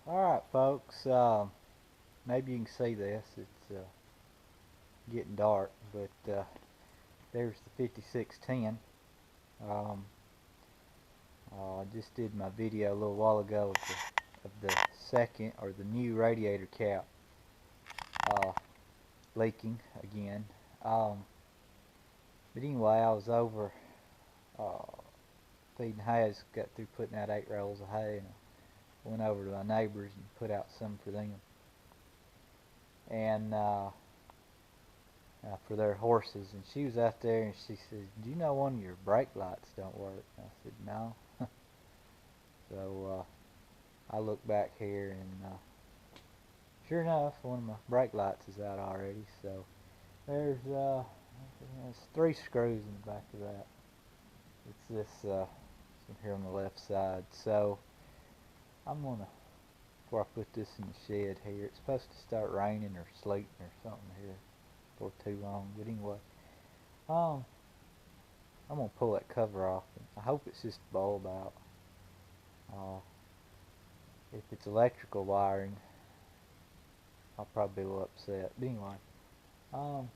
Alright folks, maybe you can see this, it's getting dark, but there's the 5610. Um, I just did my video a little while ago of the second, or the new radiator cap uh, leaking again. But anyway, I was over uh, feeding hay. I just got through putting out 8 rolls of hay, and I went over to my neighbors and put out some for them. And for their horses, and she was out there and she said, "Do you know one of your brake lights don't work?" And I said, "No." So I look back here, and sure enough, one of my brake lights is out already. So there's 3 screws in the back of that. It's this one here on the left side. So I'm gonna, before I put this in the shed here, it's supposed to start raining or sleeting or something here for too long. But anyway, um, I'm gonna pull that cover off. And I hope it's just a bulb out. Uh, if it's electrical wiring, I'll probably be a little upset. But anyway, um,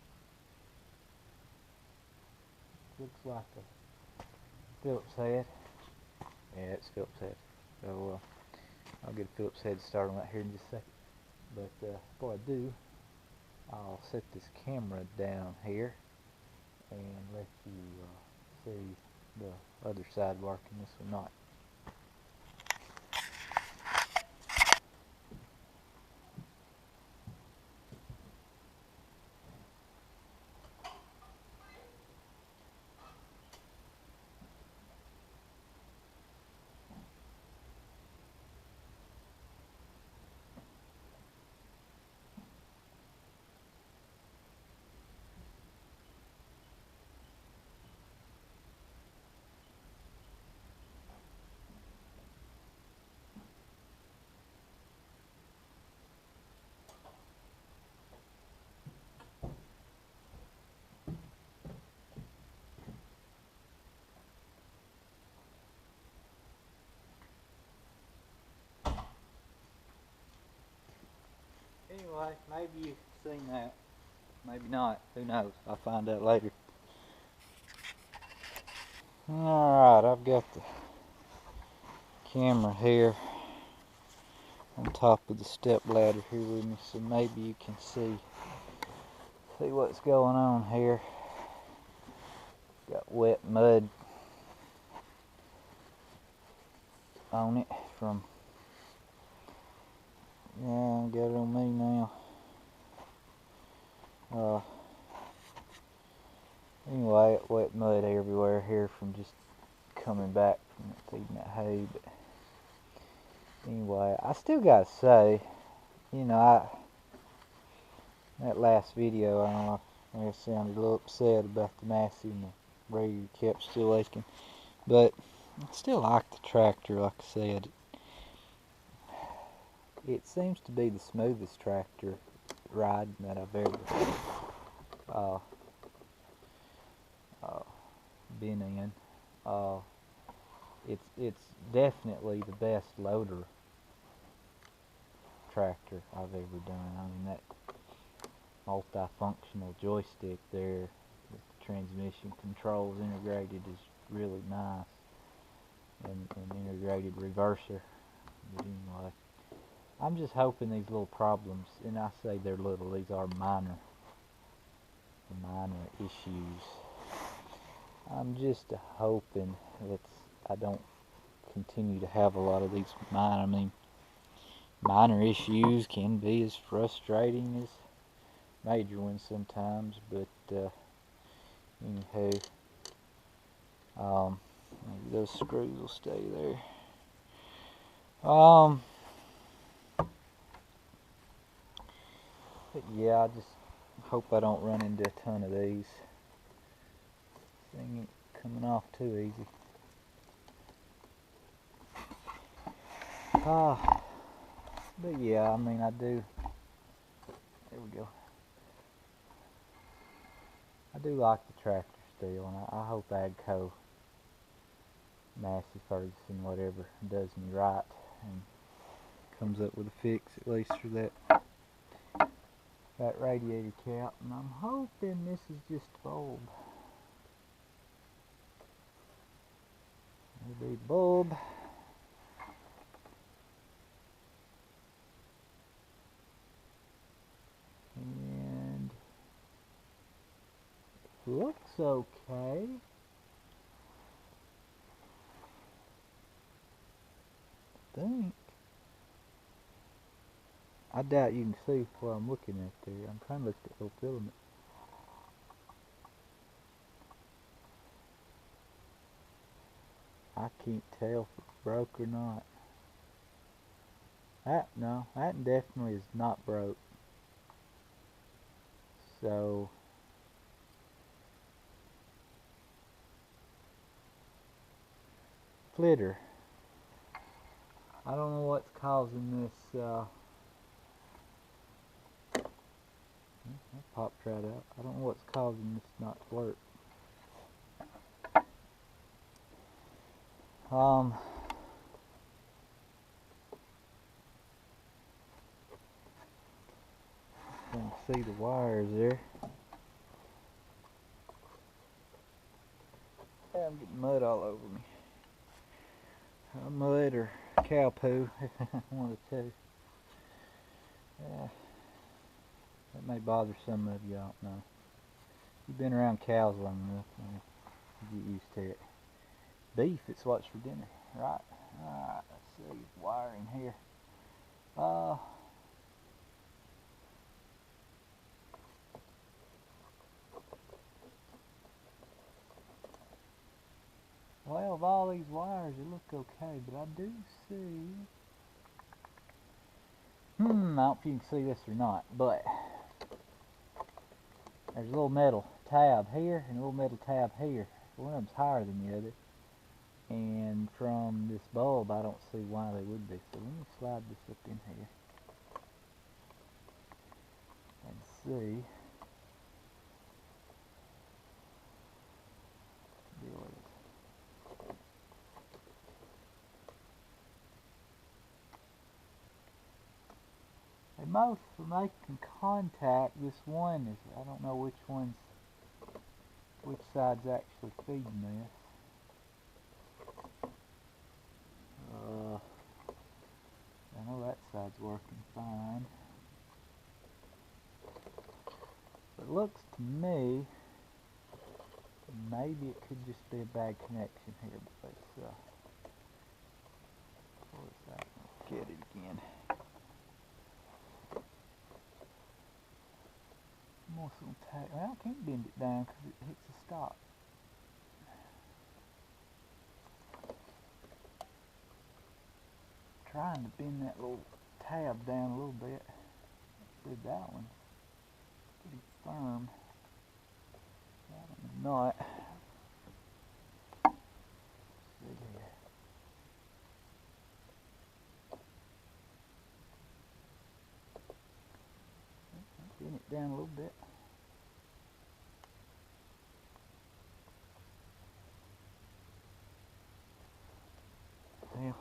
looks like a Phillips head. Yeah, it's Phillips head. So I'll get a Phillips head started on that here in just a second. But before I do, I'll set this camera down here and let you see the other side working. This one not. Anyway, maybe you've seen that. Maybe not. Who knows? I'll find out later. Alright, I've got the camera here on top of the step ladder here with me, so maybe you can see what's going on here. Got wet mud on it from, yeah, I got it on me now. Anyway, wet mud everywhere here from just coming back from feeding that hay. But anyway, I still gotta say, that last video, I don't know, I sounded a little upset about the Massey and the radiator kept still leaking, but I still like the tractor. Like I said, it seems to be the smoothest tractor riding that I've ever uh, uh, been in. It's definitely the best loader tractor I've ever done. I mean, that multifunctional joystick there with the transmission controls integrated is really nice, and integrated reverser. But anyway, I'm just hoping these little problems, and I say they're little, these are minor issues. I'm just hoping that I don't continue to have a lot of these minor issues can be as frustrating as major ones sometimes, but anywho, maybe those screws will stay there. But yeah, I just hope I don't run into a ton of these. This thing ain't coming off too easy. But yeah, I mean, I do. There we go. I do like the tractor still, and I hope AGCO, Massey, Ferguson, whatever, does me right and comes up with a fix at least for that radiator cap, and I'm hoping this is just a bulb. Maybe bulb. And looks okay. I doubt you can see what I'm looking at there. I'm trying to look at the little filament. I can't tell if it's broke or not. No, that definitely is not broke. So flitter. I don't know what's causing this. That popped right out. I don't know what's causing this not to work. You can see the wires there. I'm getting mud all over me. Mud or cow poo, one of the two. Yeah, that may bother some of you, I don't know. You've been around cows long enough, you get used to it. Beef, it's what's for dinner, right? Alright, let's see, wiring here. Well, of all these wires, they look okay, but I do see... I don't know if you can see this or not, but there's a little metal tab here and a little metal tab here. One of them's higher than the other. And from this bulb, I don't see why they would be. So let me slide this up in here and see. Deal with it. They both are making contact. This one is, I don't know which side's actually feeding this. I know that side's working fine. But it looks to me, maybe it could just be a bad connection here, but let's close that and get it again. I'm also going to tack, well, I can't bend it down because it hits a stop. Trying to bend that little tab down a little bit. Did that one. Pretty firm. That one's not. Let's see here. Bend it down a little bit. Well,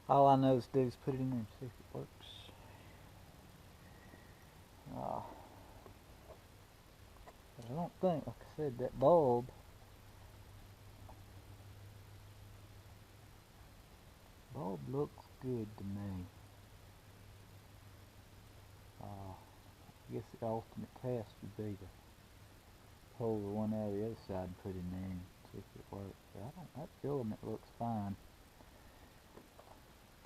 all I know is to do is put it in there and see if it works. I don't think, like I said, that bulb looks good to me. I guess the ultimate test would be to pull the one out of the other side and put it in there and see if it works. But that filament looks fine.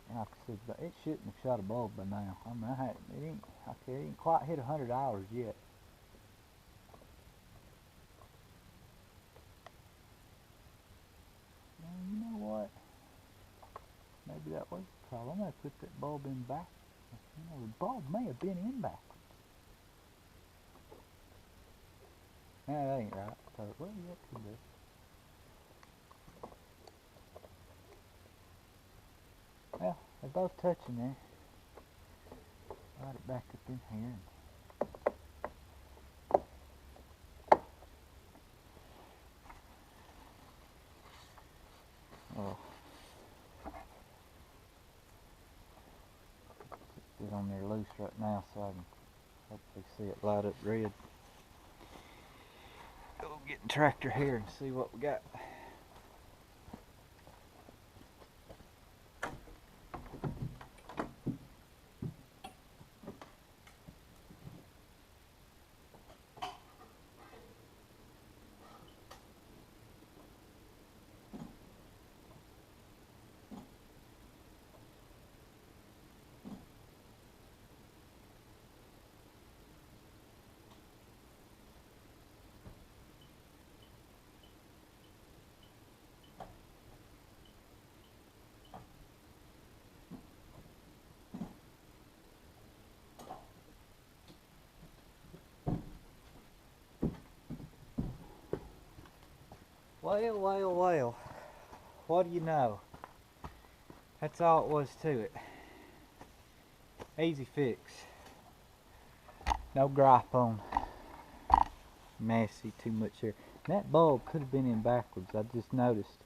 And like I said, it shouldn't have shot a bulb by now. I mean, it ain't quite hit 100 hours yet. And you know what? Maybe that was the problem. I'm going to put that bulb in back. You know, the bulb may have been in backwards. Nah, that ain't right. So, well, yeah, it could be. Well, they're both touching there. Slide it back up in here. Oh. it on there loose right now so I can hopefully see it light up red. We'll get in tractor here and see what we got. Well, what do you know? That's all it was to it. Easy fix. No gripe on Massey too much here. And that bulb could have been in backwards, I just noticed.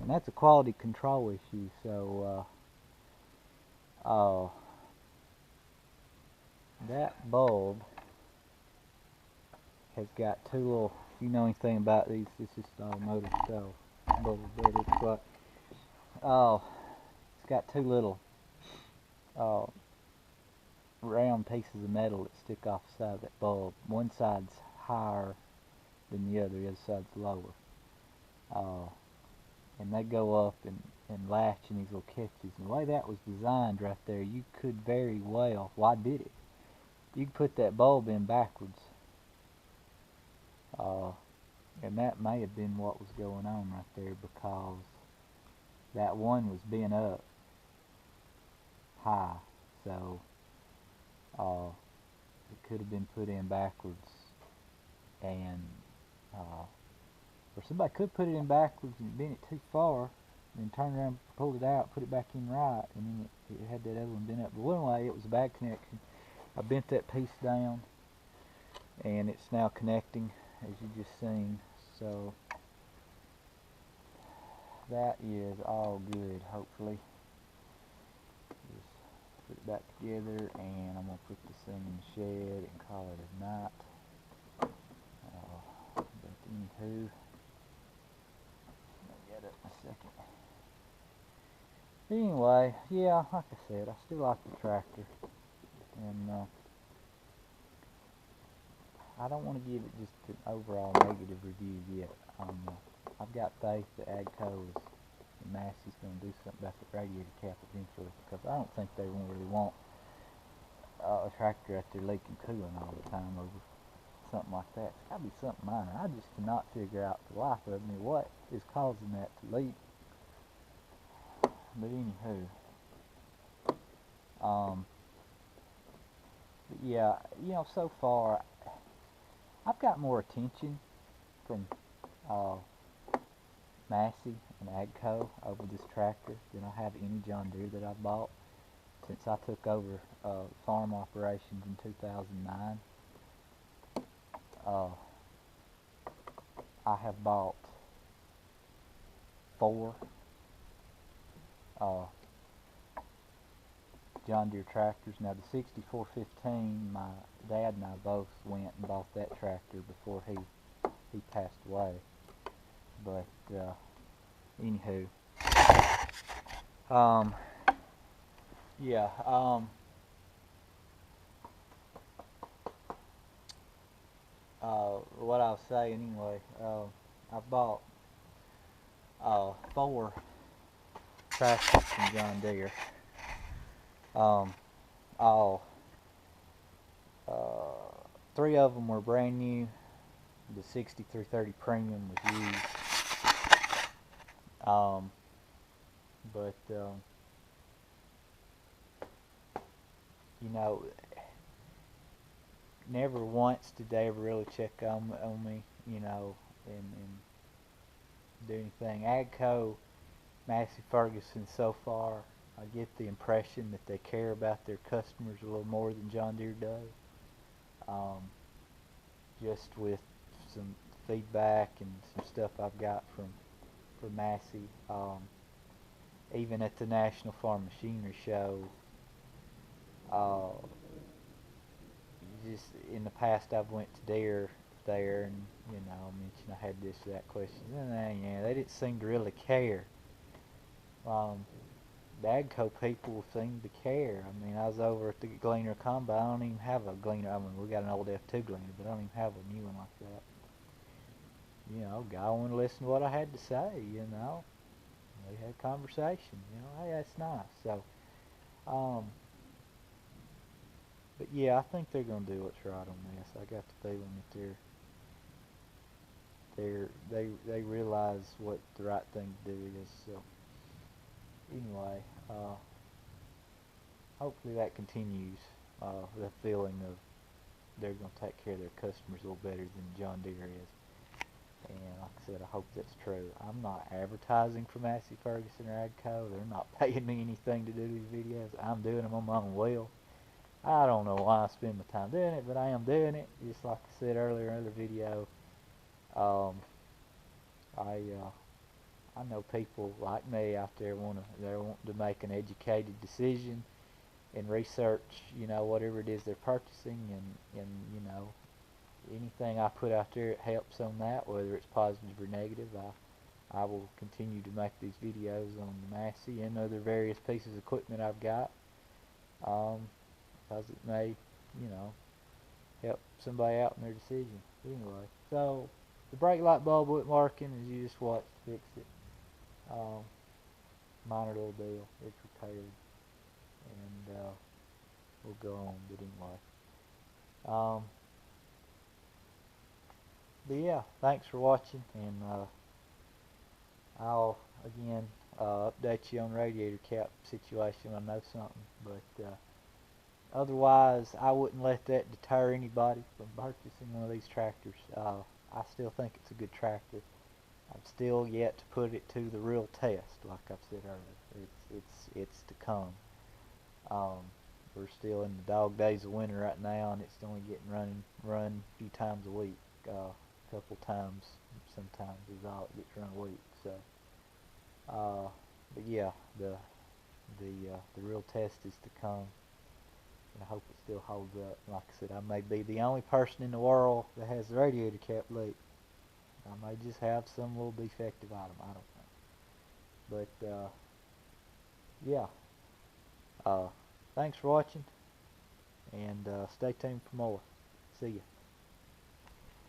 And that's a quality control issue, so that bulb has got two little, if you know anything about these, this is automotive style bulb, but it's got, it's got two little round pieces of metal that stick off the side of that bulb. One side's higher than the other side's lower. And they go up and latch in these little catches. And the way that was designed right there, you could very well, well, I did it. You could put that bulb in backwards. And that may have been what was going on right there, because that one was bent up high. So it could have been put in backwards, and or somebody could put it in backwards and bent it too far, and then turn around, pull it out, put it back in right, and then it had that other one bent up. But anyway, it was a bad connection. I bent that piece down, and it's now connecting, as you just seen. So that is all good, hopefully. Just put it back together, and I'm going to put this thing in the shed and call it a night. But anywho, I'll get it in a second. Anyway, yeah, like I said, I still like the tractor, and I don't want to give it just an overall negative review yet. I've got faith that AGCO and Massey's going to do something about the radiator cap eventually, because I don't think they really want a tractor out there leaking coolant all the time over something like that. It's got to be something minor. I just cannot figure out the life of me what is causing that to leak. But anywho, but yeah, you know, so far I've got more attention from Massey and AGCO over this tractor than I have any John Deere that I've bought since I took over farm operations in 2009. I have bought 4 John Deere tractors. Now the 6415, my dad and I both went and bought that tractor before he passed away. But anywho, yeah, what I was saying anyway, I bought 4 tractors from John Deere. All 3 of them were brand new. The 6330 Premium was used. But you know, never once did they ever really check on me, you know, and do anything. AGCO, Massey Ferguson, so far, I get the impression that they care about their customers a little more than John Deere does. Just with some feedback and some stuff I've got from Massey. Even at the National Farm Machinery Show, Just in the past, I've went to there, and mentioned I had this or that question, and they didn't seem to really care. Um, the AGCO people seem to care. I mean, I was over at the Gleaner Combine. I don't even have a Gleaner. I mean, we got an old F2 Gleaner, but I don't even have a new one like that. Guy wanted to listen to what I had to say. We had conversation. Hey, that's nice. So, um, but yeah, I think they're gonna do what's right on this. I got the feeling that they realize what the right thing to do is. So anyway, hopefully that continues. The feeling of they're going to take care of their customers a little better than John Deere is. And like I said, I hope that's true. I'm not advertising for Massey Ferguson or AGCO. They're not paying me anything to do these videos. I'm doing them on my own will. I don't know why I spend my time doing it, but I am doing it. Just like I said earlier in another video, um, I know people like me out there they're wanting to make an educated decision and research, whatever it is they're purchasing, and anything I put out there, it helps on that, whether it's positive or negative. I will continue to make these videos on the Massey and other various pieces of equipment I've got, because it may, you know, help somebody out in their decision. Anyway, so the brake light bulb wasn't working, as you just watched fix it. Um, Minor little deal. It's repaired, and we'll go on. But anyway, um, but yeah, thanks for watching, and I'll again update you on radiator cap situation when I know something. But otherwise, I wouldn't let that deter anybody from purchasing one of these tractors. I still think it's a good tractor. I'm still yet to put it to the real test, like I've said earlier. It's to come. Um, we're still in the dog days of winter right now, and it's only getting run a few times a week. A couple times, sometimes is all it gets run a week. So, but yeah, the real test is to come, and I hope it still holds up. Like I said, I may be the only person in the world that has the radiator cap leak. I may just have some little defective item. I don't know. But yeah, thanks for watching, and stay tuned for more. See ya.